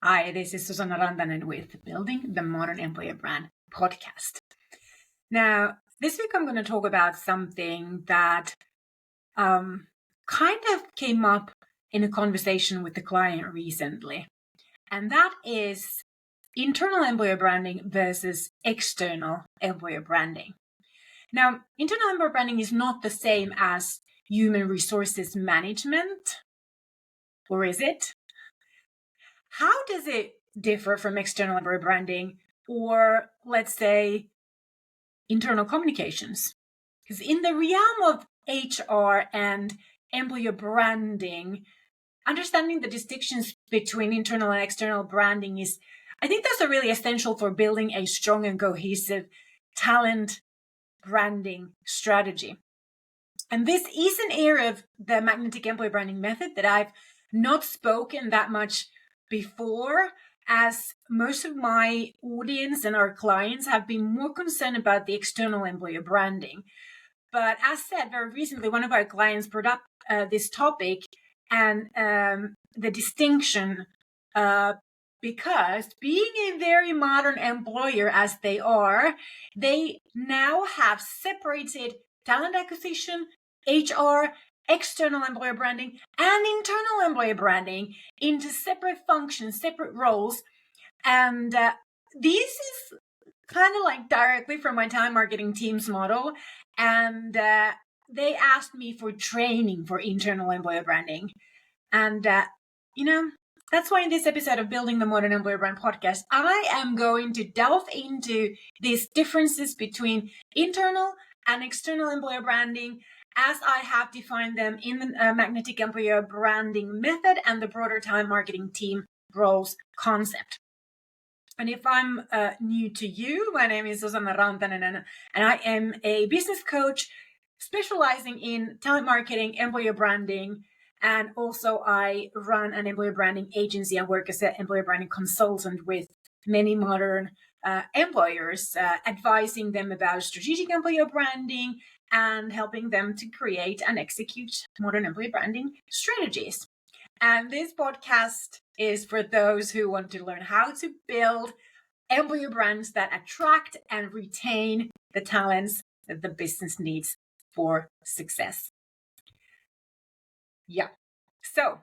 Hi, this is Susanna Rantanen with Building the Modern Employer Brand podcast. Now, this week I'm going to talk about something that kind of came up in a conversation with the client recently, and that is internal employer branding versus external employer branding. Now, internal employer branding is not the same as human resources management, or is it? How does it differ from external employer branding or, let's say, internal communications? Because in the realm of HR and employer branding, understanding the distinctions between internal and external branding is, I think that's really essential for building a strong and cohesive talent branding strategy. And this is an area of the magnetic employer branding method that I've not spoken that much before, as most of my audience and our clients have been more concerned about the external employer branding. But as said, very recently, one of our clients brought up this topic and the distinction because being a very modern employer as they are, they now have separated talent acquisition, HR, external employer branding, and internal employer branding into separate functions, separate roles. And this is kind of like directly from my talent marketing team's model. And they asked me for training for internal employer branding. And, that's why in this episode of Building the Modern Employer Brand podcast, I am going to delve into these differences between internal and external employer branding as I have defined them in the magnetic employer branding method and the broader talent marketing team roles concept. And if I'm new to you, my name is Susanna Rantanen, and I am a business coach specializing in talent marketing, employer branding, and also I run an employer branding agency and work as an employer branding consultant with many modern employers, advising them about strategic employer branding and helping them to create and execute modern employer branding strategies. And this podcast is for those who want to learn how to build employer brands that attract and retain the talents that the business needs for success. Yeah. So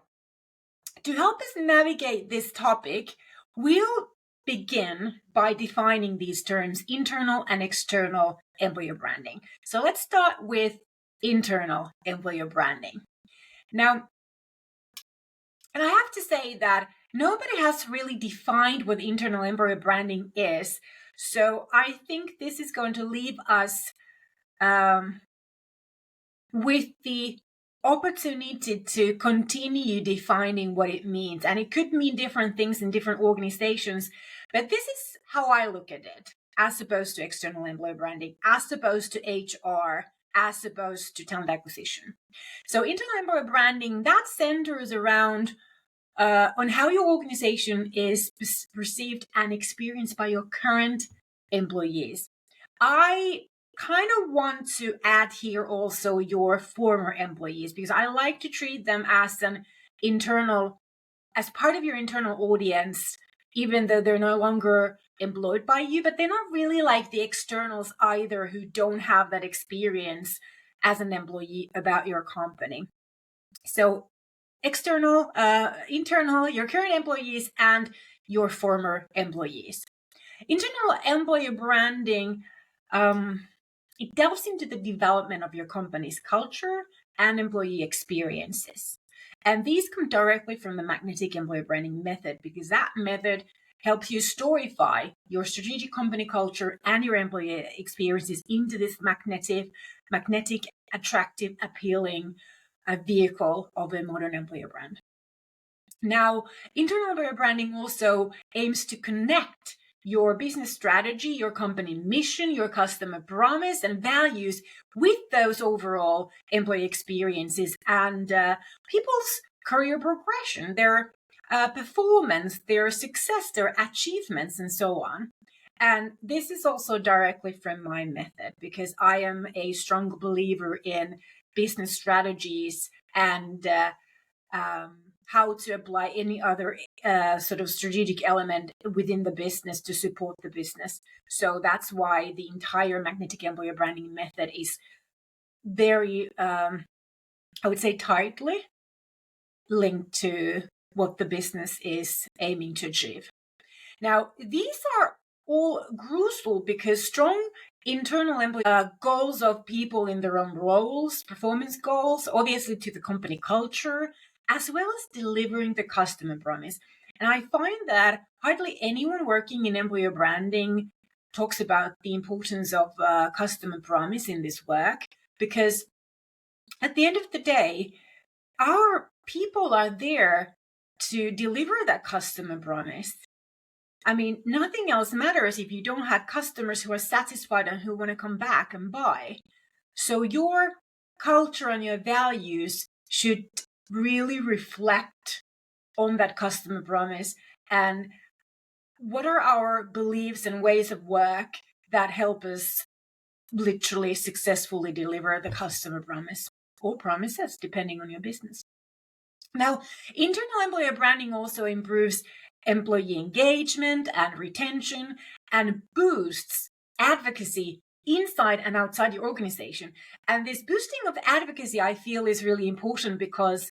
to help us navigate this topic, we'll begin by defining these terms, internal and external employer branding. So let's start with internal employer branding. Now, and I have to say that nobody has really defined what internal employer branding is. So I think this is going to leave us with the opportunity to continue defining what it means. And it could mean different things in different organizations, but this is how I look at it, as opposed to external employer branding, as opposed to HR, as opposed to talent acquisition. So internal employer branding, that centers around on how your organization is perceived and experienced by your current employees. I kind of want to add here also your former employees, because I like to treat them as as part of your internal audience, even though they're no longer employed by you, but they're not really like the externals either who don't have that experience as an employee about your company. So external, internal, your current employees and your former employees. Internal employer branding, it delves into the development of your company's culture and employee experiences. And these come directly from the magnetic employer branding method, because that method helps you storyfy your strategic company culture and your employee experiences into this magnetic, attractive, appealing vehicle of a modern employer brand. Now, internal employer branding also aims to connect your business strategy, your company mission, your customer promise and values with those overall employee experiences and people's career progression, their performance, their success, their achievements, and so on. And this is also directly from my method, because I am a strong believer in business strategies and how to apply any other sort of strategic element within the business to support the business. So that's why the entire magnetic employer branding method is very, I would say, tightly linked to what the business is aiming to achieve. Now, these are all crucial because strong internal employee goals of people in their own roles, performance goals, obviously to the company culture, as well as delivering the customer promise. And I find that hardly anyone working in employer branding talks about the importance of customer promise in this work, because at the end of the day, our people are there to deliver that customer promise. I mean, nothing else matters if you don't have customers who are satisfied and who want to come back and buy. So your culture and your values should really reflect on that customer promise. And what are our beliefs and ways of work that help us literally successfully deliver the customer promise or promises, depending on your business. Now, internal employer branding also improves employee engagement and retention and boosts advocacy inside and outside the organization. And this boosting of advocacy, I feel, is really important because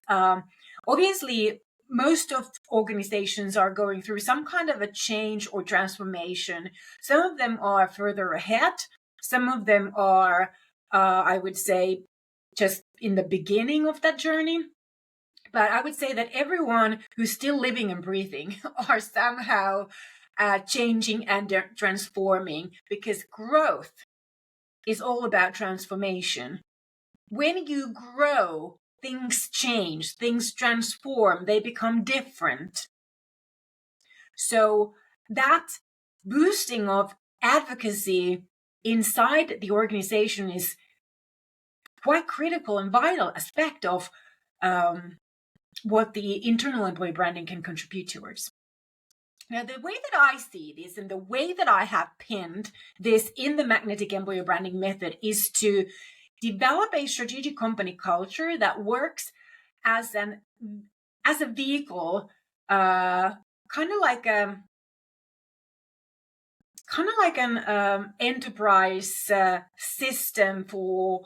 obviously most of organizations are going through some kind of a change or transformation. Some of them are further ahead. Some of them are, I would say, just in the beginning of that journey. But I would say that everyone who's still living and breathing are somehow changing and transforming, because growth is all about transformation. When you grow, things change, things transform, they become different. So that boosting of advocacy inside the organization is quite critical and vital aspect of what the internal employee branding can contribute towards. Now, the way that I see this and the way that I have pinned this in the magnetic employer branding method is to develop a strategic company culture that works as a vehicle, kind of like an enterprise system for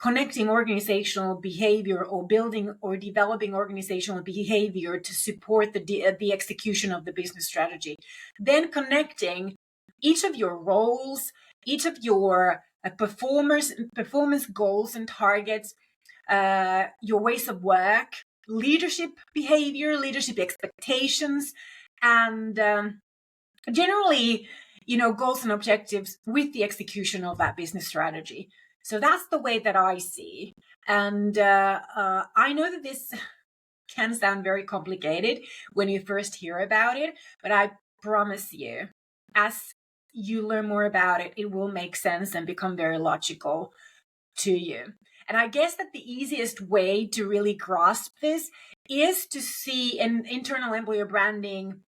connecting organizational behavior or building or developing organizational behavior to support the execution of the business strategy. Then connecting each of your roles, each of your performance goals and targets, your ways of work, leadership behavior, leadership expectations, and generally, goals and objectives with the execution of that business strategy. So that's the way that I see. And I know that this can sound very complicated when you first hear about it, but I promise you, as you learn more about it, it will make sense and become very logical to you. And I guess that the easiest way to really grasp this is to see an internal employer branding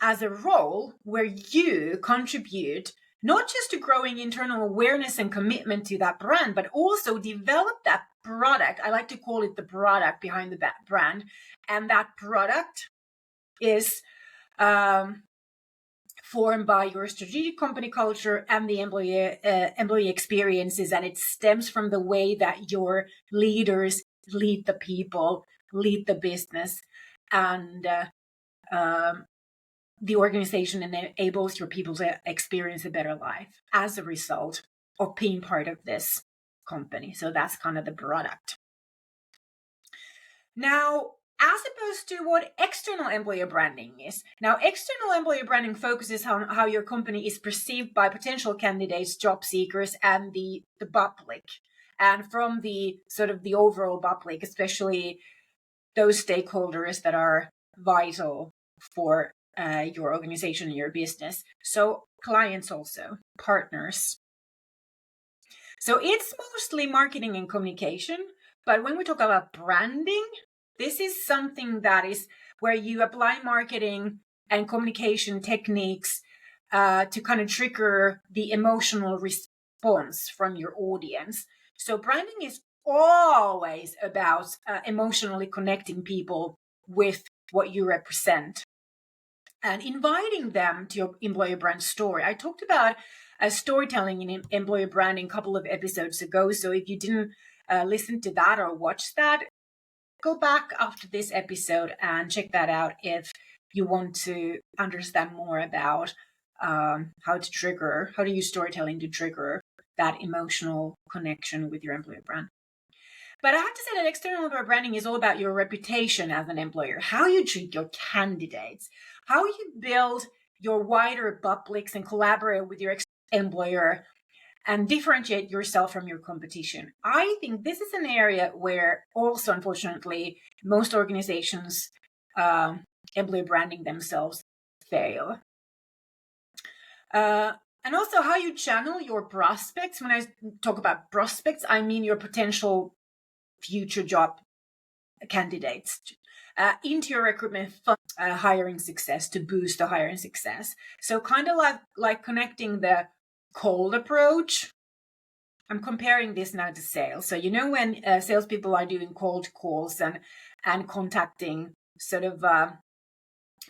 as a role where you contribute not just to growing internal awareness and commitment to that brand, but also develop that product. I like to call it the product behind the brand. And that product is formed by your strategic company culture and the employee experiences. And it stems from the way that your leaders lead the people, lead the business, and the organization enables your people to experience a better life as a result of being part of this company. So that's kind of the product. Now, as opposed to what external employer branding is. Now, external employer branding focuses on how your company is perceived by potential candidates, job seekers, and the public. And from the sort of the overall public, especially those stakeholders that are vital for your organization, your business. So clients also, partners. So it's mostly marketing and communication. But when we talk about branding, this is something that is where you apply marketing and communication techniques to kind of trigger the emotional response from your audience. So branding is always about emotionally connecting people with what you represent, and inviting them to your employer brand story. I talked about storytelling in employer branding a couple of episodes ago. So if you didn't listen to that or watch that, go back after this episode and check that out if you want to understand more about how to use storytelling to trigger that emotional connection with your employer brand. But I have to say that external employer branding is all about your reputation as an employer, how you treat your candidates, how you build your wider publics and collaborate with your employer and differentiate yourself from your competition. I think this is an area where also, unfortunately, most organizations, employer branding themselves, fail. And also how you channel your prospects. When I talk about prospects, I mean your potential future job candidates into your recruitment hiring success, to boost the hiring success. So kind of like connecting the cold approach. I'm comparing this now to sales. So when salespeople are doing cold calls and contacting sort of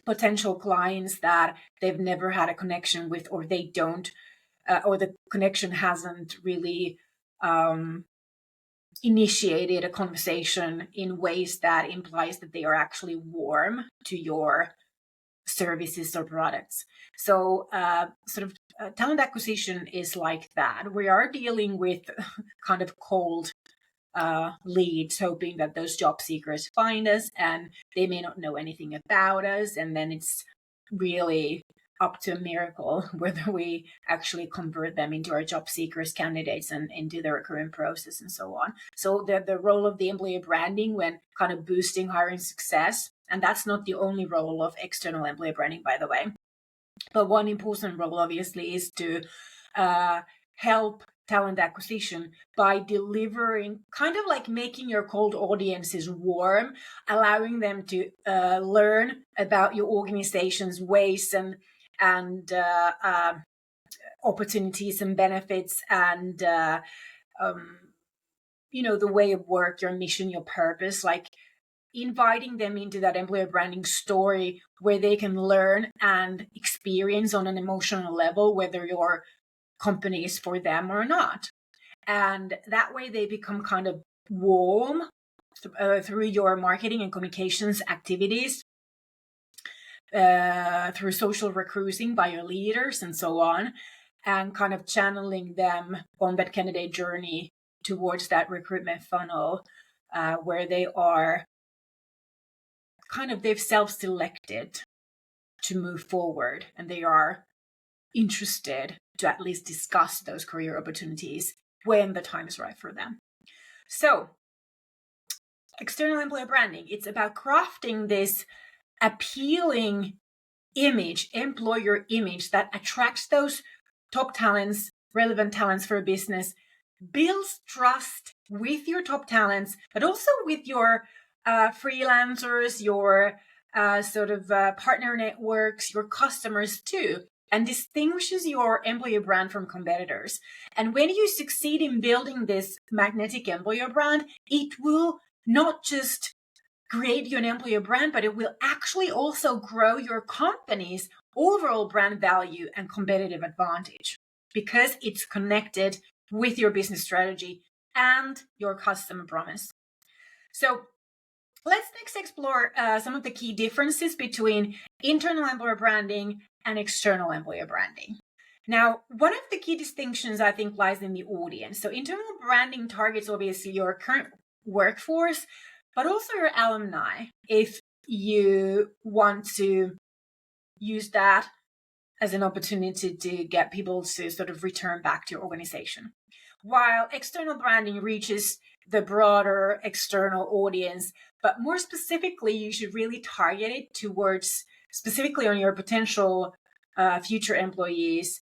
potential clients that they've never had a connection with, or they don't, or the connection hasn't really initiated a conversation in ways that implies that they are actually warm to your services or products. So talent acquisition is like that. We are dealing with kind of cold leads, hoping that those job seekers find us, and they may not know anything about us. And then it's really up to a miracle whether we actually convert them into our job seekers candidates and into the recruitment process and so on. So the role of the employer branding when kind of boosting hiring success, and that's not the only role of external employer branding, by the way, but one important role obviously is to help talent acquisition by delivering, kind of like making your cold audiences warm, allowing them to learn about your organization's ways and opportunities and benefits and the way of work, your mission, your purpose, like inviting them into that employer branding story where they can learn and experience on an emotional level whether your company is for them or not. And that way they become kind of warm through your marketing and communications activities, through social recruiting by your leaders and so on, and kind of channeling them on that candidate journey towards that recruitment funnel where they are they've self-selected to move forward and they are interested to at least discuss those career opportunities when the time is right for them. So external employer branding, it's about crafting this appealing image, employer image that attracts those top talents, relevant talents for a business, builds trust with your top talents, but also with your freelancers, your partner networks, your customers too, and distinguishes your employer brand from competitors. And when you succeed in building this magnetic employer brand, it will not just create you an employer brand, but it will actually also grow your company's overall brand value and competitive advantage because it's connected with your business strategy and your customer promise. So let's next explore some of the key differences between internal employer branding and external employer branding. Now, one of the key distinctions I think lies in the audience. So internal branding targets obviously your current workforce, but also your alumni, if you want to use that as an opportunity to get people to sort of return back to your organization. While external branding reaches the broader external audience, but more specifically, you should really target it towards specifically on your potential future employees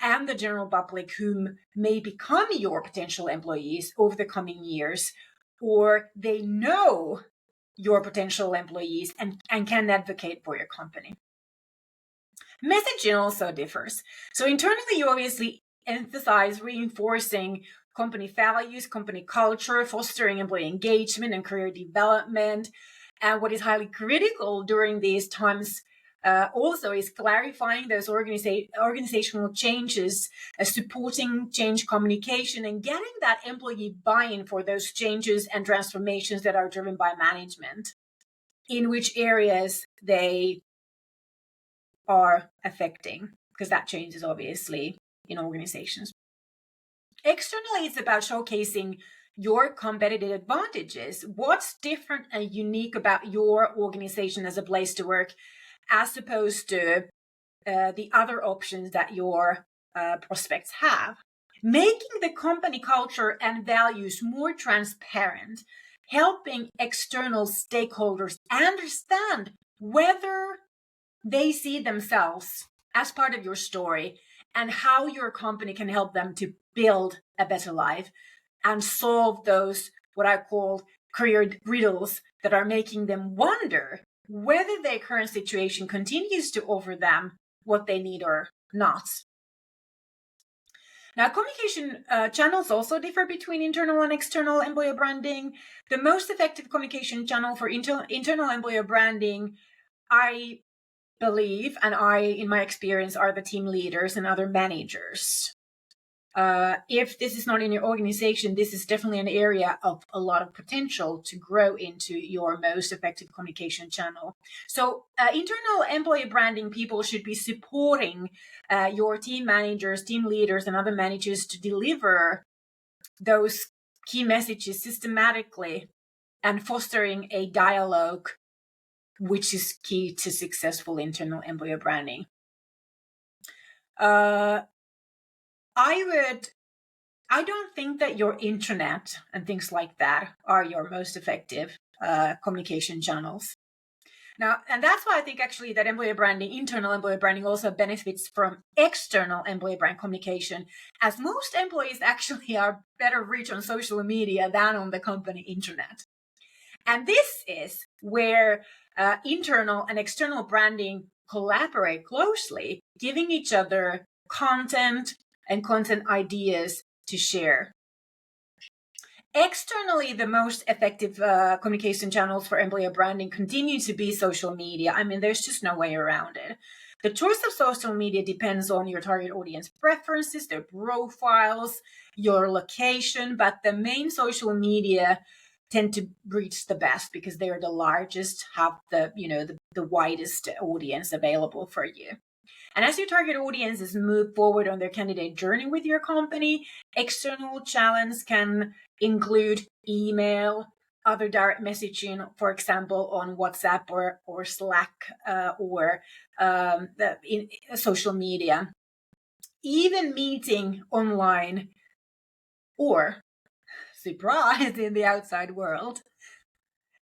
and the general public who may become your potential employees over the coming years, or they know your potential employees and can advocate for your company. Messaging also differs. So internally, you obviously emphasize reinforcing company values, company culture, fostering employee engagement and career development, And what is highly critical during these times also is clarifying those organizational changes, supporting change communication, and getting that employee buy-in for those changes and transformations that are driven by management, in which areas they are affecting, because that changes obviously in organizations. Externally, it's about showcasing your competitive advantages. What's different and unique about your organization as a place to work, as opposed to the other options that your prospects have. Making the company culture and values more transparent, helping external stakeholders understand whether they see themselves as part of your story and how your company can help them to build a better life and solve those, what I call career riddles, that are making them wonder whether their current situation continues to offer them what they need or not. Now, communication channels also differ between internal and external employer branding. The most effective communication channel for internal employer branding, I believe, and in my experience, are the team leaders and other managers. If this is not in your organization, this is definitely an area of a lot of potential to grow into your most effective communication channel. So internal employee branding people should be supporting your team managers, team leaders, and other managers to deliver those key messages systematically and fostering a dialogue, which is key to successful internal employer branding. I don't think that your intranet and things like that are your most effective communication channels. Now, and that's why I think actually that employer branding, internal employer branding, also benefits from external employer brand communication, as most employees actually are better reached on social media than on the company intranet. And this is where internal and external branding collaborate closely, giving each other content and content ideas to share. Externally, the most effective communication channels for employer branding continue to be social media. I mean, there's just no way around it. The choice of social media depends on your target audience preferences, their profiles, your location, but the main social media tend to reach the best because they are the largest, have the widest audience available for you. And as your target audiences move forward on their candidate journey with your company, external channels can include email, other direct messaging, for example, on WhatsApp or Slack or in social media, even meeting online, or surprise, in the outside world.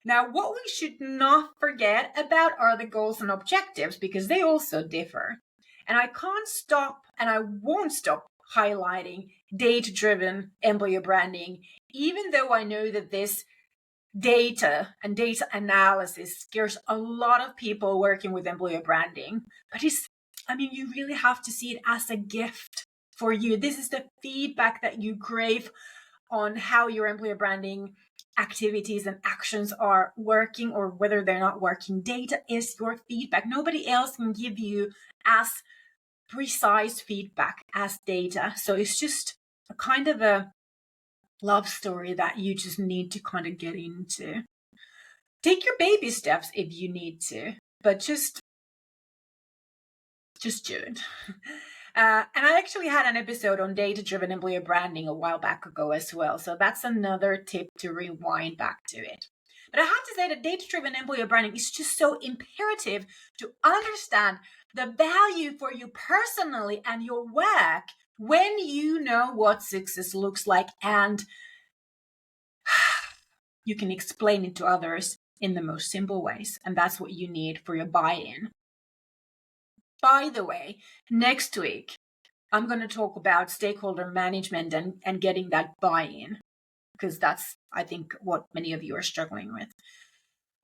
Now, what we should not forget about are the goals and objectives, because they also differ. And I can't stop, and I won't stop highlighting data-driven employer branding, even though I know that this data and data analysis scares a lot of people working with employer branding. But you really have to see it as a gift for you. This is the feedback that you crave on how your employer branding activities and actions are working or whether they're not working. Data is your feedback. Nobody else can give you as precise feedback as data. So it's just a kind of a love story that you just need to kind of get into. Take your baby steps if you need to, but just do it. And I actually had an episode on data-driven employer branding a while back ago as well. So that's another tip to rewind back to it. But I have to say that data-driven employer branding is just so imperative to understand the value for you personally and your work when you know what success looks like and you can explain it to others in the most simple ways. And that's what you need for your buy-in. By the way, next week, I'm going to talk about stakeholder management and getting that buy-in, because that's, I think, what many of you are struggling with.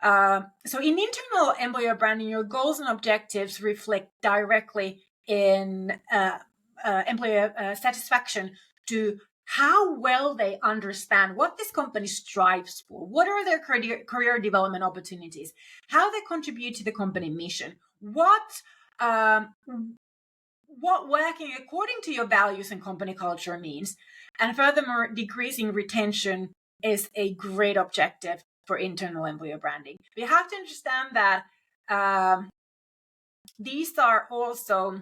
So in internal employer branding, your goals and objectives reflect directly in employer satisfaction to how well they understand what this company strives for, what are their career development opportunities, how they contribute to the company mission, what working according to your values and company culture means. And furthermore, decreasing retention is a great objective for internal employer branding. We have to understand that these are also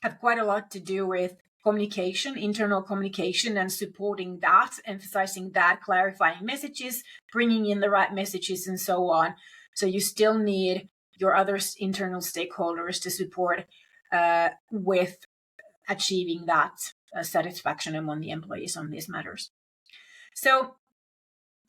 have quite a lot to do with communication, internal communication, and supporting that, emphasizing that, clarifying messages, bringing in the right messages, and so on. So you still need your other internal stakeholders to support with achieving that satisfaction among the employees on these matters. So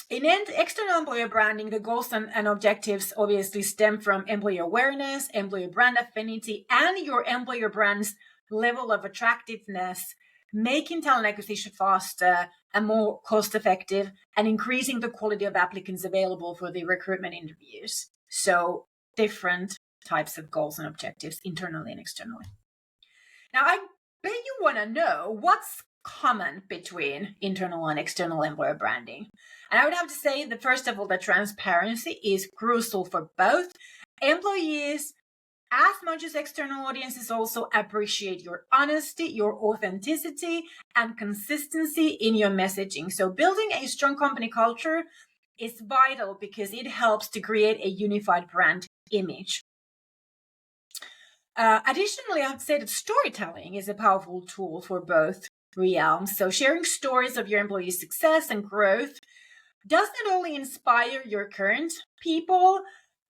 in external employer branding, the goals and objectives obviously stem from employee awareness, employer brand affinity, and your employer brand's level of attractiveness, making talent acquisition faster and more cost-effective, and increasing the quality of applicants available for the recruitment interviews. So different types of goals and objectives, internally and externally. Now, I bet you want to know what's common between internal and external employer branding. And I would have to say that, first of all, the transparency is crucial for both. Employees, as much as external audiences, also appreciate your honesty, your authenticity, and consistency in your messaging. So building a strong company culture is vital because it helps to create a unified brand image. Additionally, I have to say that storytelling is a powerful tool for both realms. So sharing stories of your employees' success and growth does not only inspire your current people,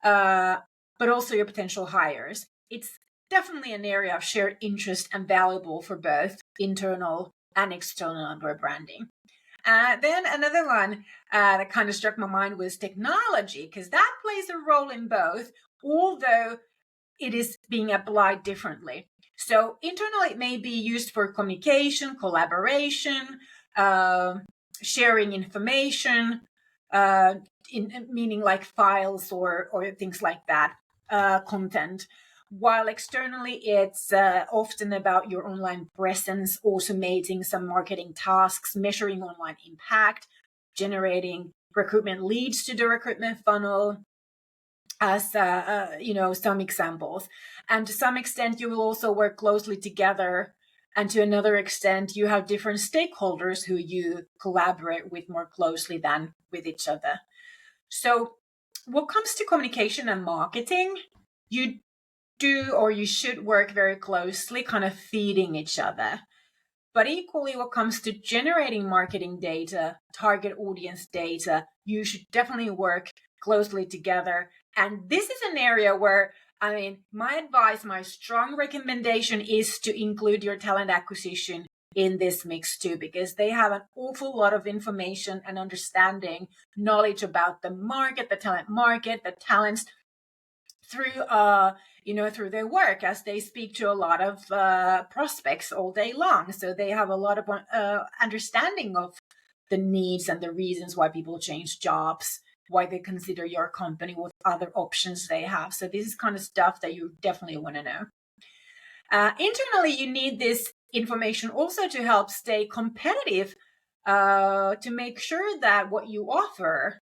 but also your potential hires. It's definitely an area of shared interest and valuable for both internal and external employer branding. Then another one that kind of struck my mind was technology, because that plays a role in both, although it is being applied differently. So internally, it may be used for communication, collaboration, sharing information, meaning like files or things like that, content. While externally, it's often about your online presence, automating some marketing tasks, measuring online impact, generating recruitment leads to the recruitment funnel, as some examples. And to some extent, you will also work closely together. And to another extent, you have different stakeholders who you collaborate with more closely than with each other. So what comes to communication and marketing, you do or you should work very closely, kind of feeding each other. But equally, what comes to generating marketing data, target audience data, you should definitely work closely together. And this is an area where, my advice, my strong recommendation is to include your talent acquisition in this mix too, because they have an awful lot of information and understanding, knowledge about the market, the talents through their work, as they speak to a lot of prospects all day long. So they have a lot of understanding of the needs and the reasons why people change jobs, why they consider your company, what other options they have. So this is kind of stuff that you definitely want to know. Internally, you need this information also to help stay competitive, to make sure that what you offer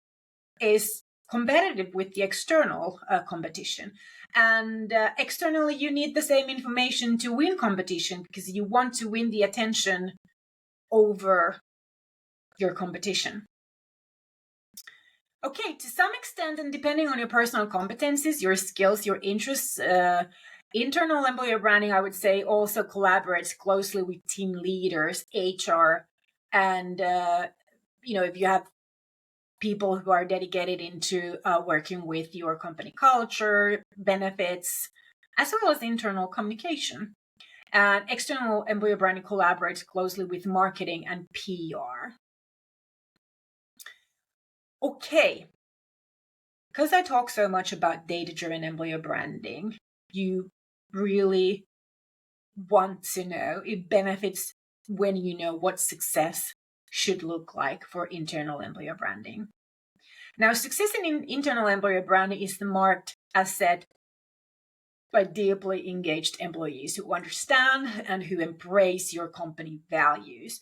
is competitive with the external competition. And externally, you need the same information to win competition, because you want to win the attention over your competition. Okay, to some extent, and depending on your personal competencies, your skills, your interests, internal employer branding, I would say, also collaborates closely with team leaders, HR, and if you have people who are dedicated into working with your company culture, benefits, as well as internal communication. And external employer branding collaborates closely with marketing and PR. Okay, because I talk so much about data-driven employer branding, you really want to know, it benefits when you know what success should look like for internal employer branding. Now, success in internal employer branding is marked, as said, by deeply engaged employees who understand and who embrace your company values.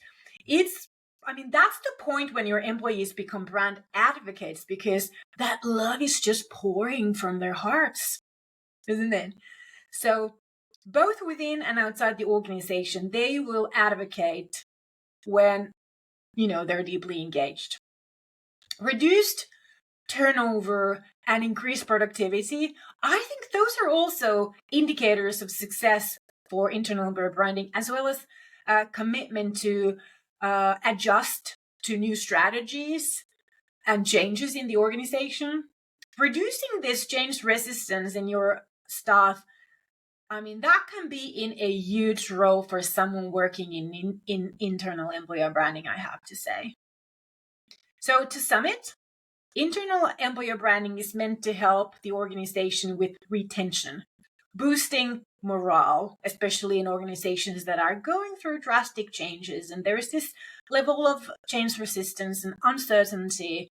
that's the point when your employees become brand advocates, because that love is just pouring from their hearts, isn't it? So both within and outside the organization, they will advocate when, they're deeply engaged. Reduced turnover and increased productivity, I think those are also indicators of success for internal employer branding, as well as a commitment to adjust to new strategies and changes in the organization. Reducing this change resistance in your staff, that can be in a huge role for someone working in internal employer branding, I have to say. So to sum it, internal employer branding is meant to help the organization with retention, boosting morale, especially in organizations that are going through drastic changes. And there's this level of change resistance and uncertainty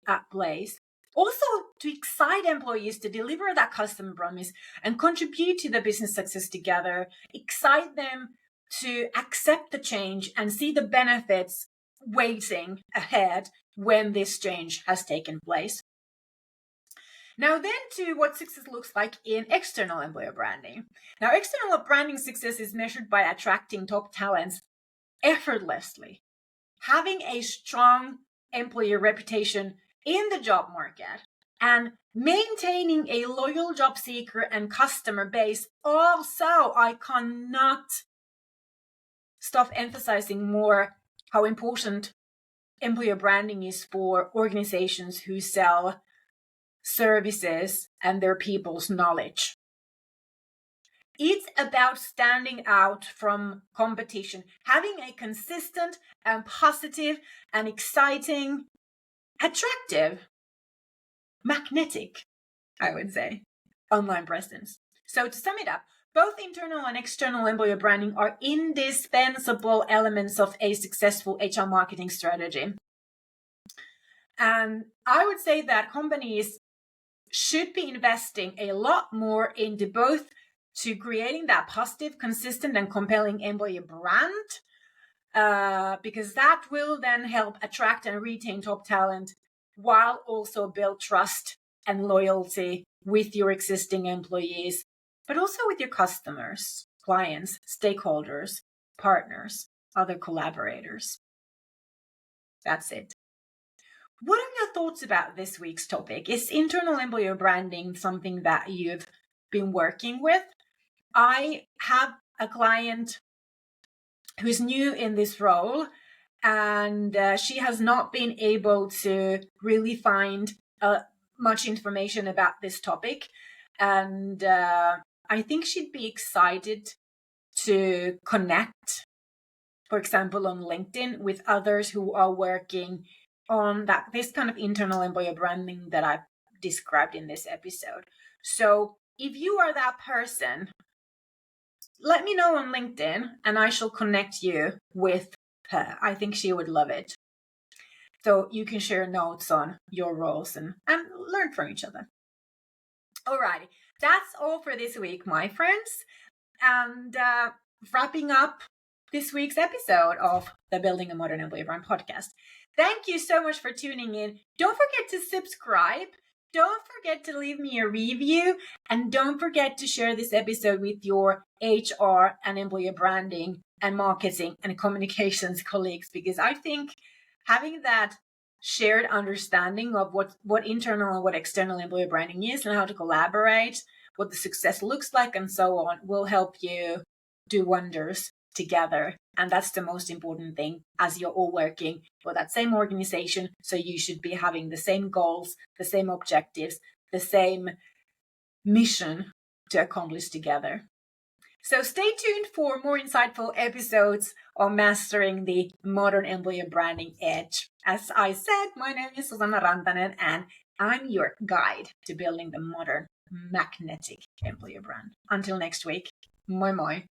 at place. Also, to excite employees to deliver that customer promise and contribute to the business success together, excite them to accept the change and see the benefits waiting ahead when this change has taken place. Now then, to what success looks like in external employer branding. Now, external branding success is measured by attracting top talents effortlessly, having a strong employer reputation in the job market, and maintaining a loyal job seeker and customer base. Also, I cannot stop emphasizing more how important employer branding is for organizations who sell services and their people's knowledge. It's about standing out from competition, having a consistent and positive and exciting, attractive, magnetic, I would say, online presence. So to sum it up, both internal and external employer branding are indispensable elements of a successful HR marketing strategy. And I would say that companies should be investing a lot more into both, to creating that positive, consistent, and compelling employer brand, because that will then help attract and retain top talent, while also build trust and loyalty with your existing employees, but also with your customers, clients, stakeholders, partners, other collaborators. That's it. What are your thoughts about this week's topic? Is internal employer branding something that you've been working with? I have a client who's new in this role, and she has not been able to really find much information about this topic. And I think she'd be excited to connect, for example, on LinkedIn with others who are working on this kind of internal employer branding that I've described in this episode. So if you are that person, let me know on LinkedIn and I shall connect you with her. I think she would love it. So you can share notes on your roles and learn from each other. Alrighty, that's all for this week, my friends. And wrapping up this week's episode of the Building a Modern Employer Brand podcast. Thank you so much for tuning in. Don't forget to subscribe. Don't forget to leave me a review. And don't forget to share this episode with your HR and employer branding and marketing and communications colleagues, because I think having that shared understanding of what internal and what external employer branding is and how to collaborate, what the success looks like, and so on, will help you do wonders together. And that's the most important thing, as you're all working for that same organization. So you should be having the same goals, the same objectives, the same mission to accomplish together. So stay tuned for more insightful episodes on mastering the modern employer branding edge. As I said, my name is Susanna Rantanen, and I'm your guide to building the modern magnetic employer brand. Until next week, moi moi.